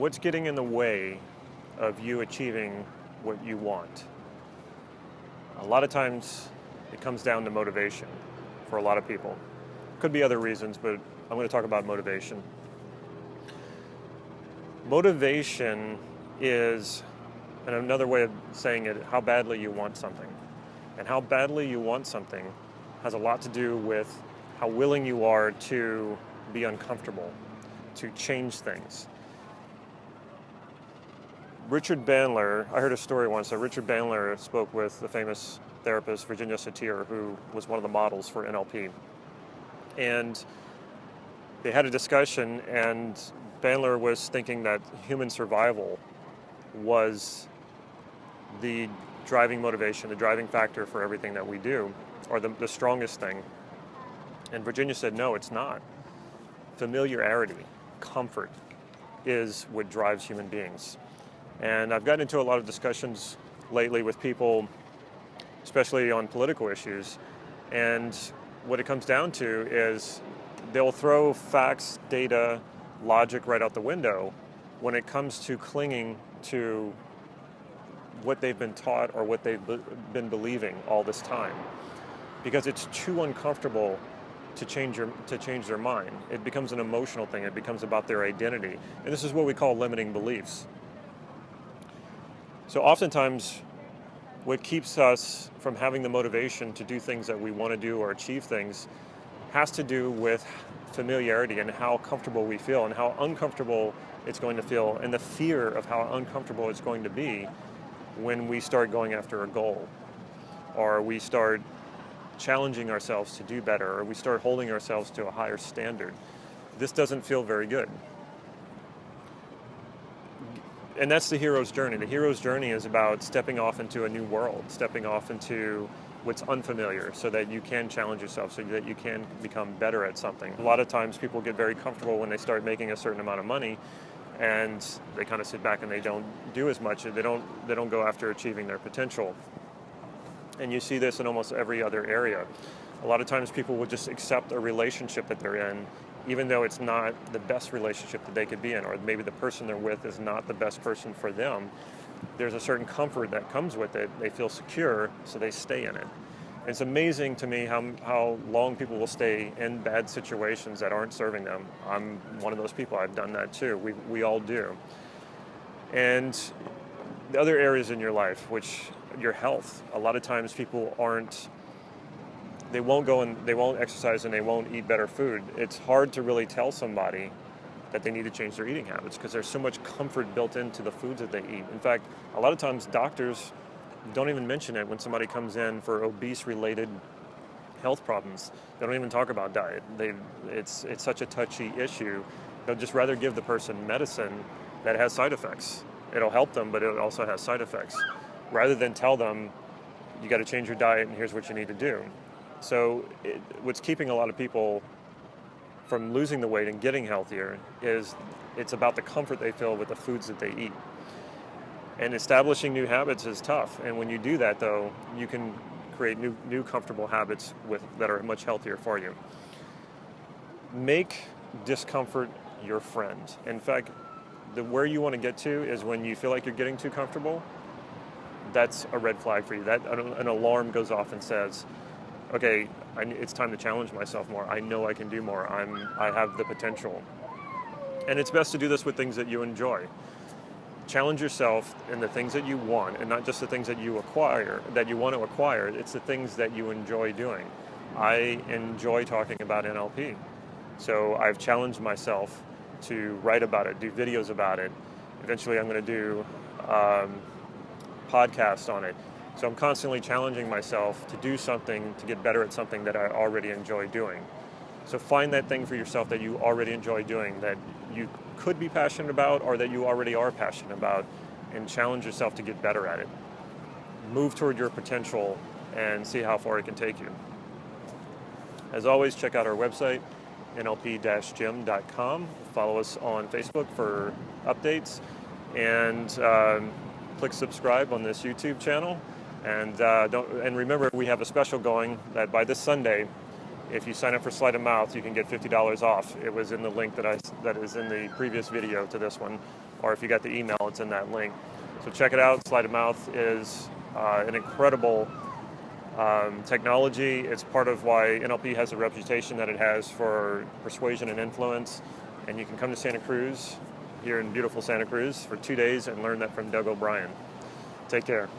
What's getting in the way of you achieving what you want? A lot of times it comes down to motivation for a lot of people. Could be other reasons, but I'm going to talk about motivation. Motivation is, and another way of saying it, how badly you want something. And how badly you want something has a lot to do with how willing you are to be uncomfortable, to change things. Richard Bandler, I heard a story once that Richard Bandler spoke with the famous therapist Virginia Satir, who was one of the models for NLP. And they had a discussion, and Bandler was thinking that human survival was the driving motivation, the driving factor for everything that we do, or the strongest thing. And Virginia said, no, it's not. Familiarity, comfort, is what drives human beings. And I've gotten into a lot of discussions lately with people, especially on political issues, and what it comes down to is they'll throw facts, data, logic right out the window when it comes to clinging to what they've been taught or what they've been believing all this time, because it's too uncomfortable to change their mind. It becomes an emotional thing. It becomes about their identity, and this is what we call limiting beliefs. So oftentimes, what keeps us from having the motivation to do things that we want to do or achieve things has to do with familiarity and how comfortable we feel and how uncomfortable it's going to feel, and the fear of how uncomfortable it's going to be when we start going after a goal, or we start challenging ourselves to do better, or we start holding ourselves to a higher standard. This doesn't feel very good. And that's the hero's journey. The hero's journey is about stepping off into a new world, stepping off into what's unfamiliar so that you can challenge yourself, so that you can become better at something. A lot of times people get very comfortable when they start making a certain amount of money, and they kind of sit back and they don't do as much. They don't go after achieving their potential. And you see this in almost every other area. A lot of times people will just accept a relationship that they're in, even though it's not the best relationship that they could be in, or maybe the person they're with is not the best person for them. There's a certain comfort that comes with it. They feel secure, so they stay in it. It's amazing to me how long people will stay in bad situations that aren't serving them. I'm one of those people. I've done that too. We all do. And the other areas in your life, which your health, a lot of times people they won't exercise and they won't eat better food. It's hard to really tell somebody that they need to change their eating habits because there's so much comfort built into the foods that they eat. In fact, a lot of times doctors don't even mention it when somebody comes in for obese-related health problems. They don't even talk about diet. It's such a touchy issue. They'll just rather give the person medicine that has side effects. It'll help them, but it also has side effects, rather than tell them, you got to change your diet and here's what you need to do. So what's keeping a lot of people from losing the weight and getting healthier is it's about the comfort they feel with the foods that they eat. And establishing new habits is tough. And when you do that, though, you can create new comfortable habits that are much healthier for you. Make discomfort your friend. In fact, where you want to get to is when you feel like you're getting too comfortable, that's a red flag for you. That an alarm goes off and says, okay, it's time to challenge myself more. I know I can do more. I have the potential. And it's best to do this with things that you enjoy. Challenge yourself in the things that you want, and not just the things that you want to acquire. It's the things that you enjoy doing. I enjoy talking about NLP. So I've challenged myself to write about it, do videos about it. Eventually I'm going to do podcasts on it. So I'm constantly challenging myself to do something, to get better at something that I already enjoy doing. So find that thing for yourself that you already enjoy doing, that you could be passionate about or that you already are passionate about, and challenge yourself to get better at it. Move toward your potential and see how far it can take you. As always, check out our website, nlp-gym.com. Follow us on Facebook for updates, and click subscribe on this YouTube channel. And remember, we have a special going that by this Sunday, if you sign up for Sleight of Mouth, you can get $50 off. It was in the link that is in the previous video to this one, or if you got the email, it's in that link. So check it out. Sleight of mouth is an incredible technology. It's part of why NLP has the reputation that it has for persuasion and influence. And you can come to Santa Cruz, here in beautiful Santa Cruz, for 2 days and learn that from Doug O'Brien. Take care.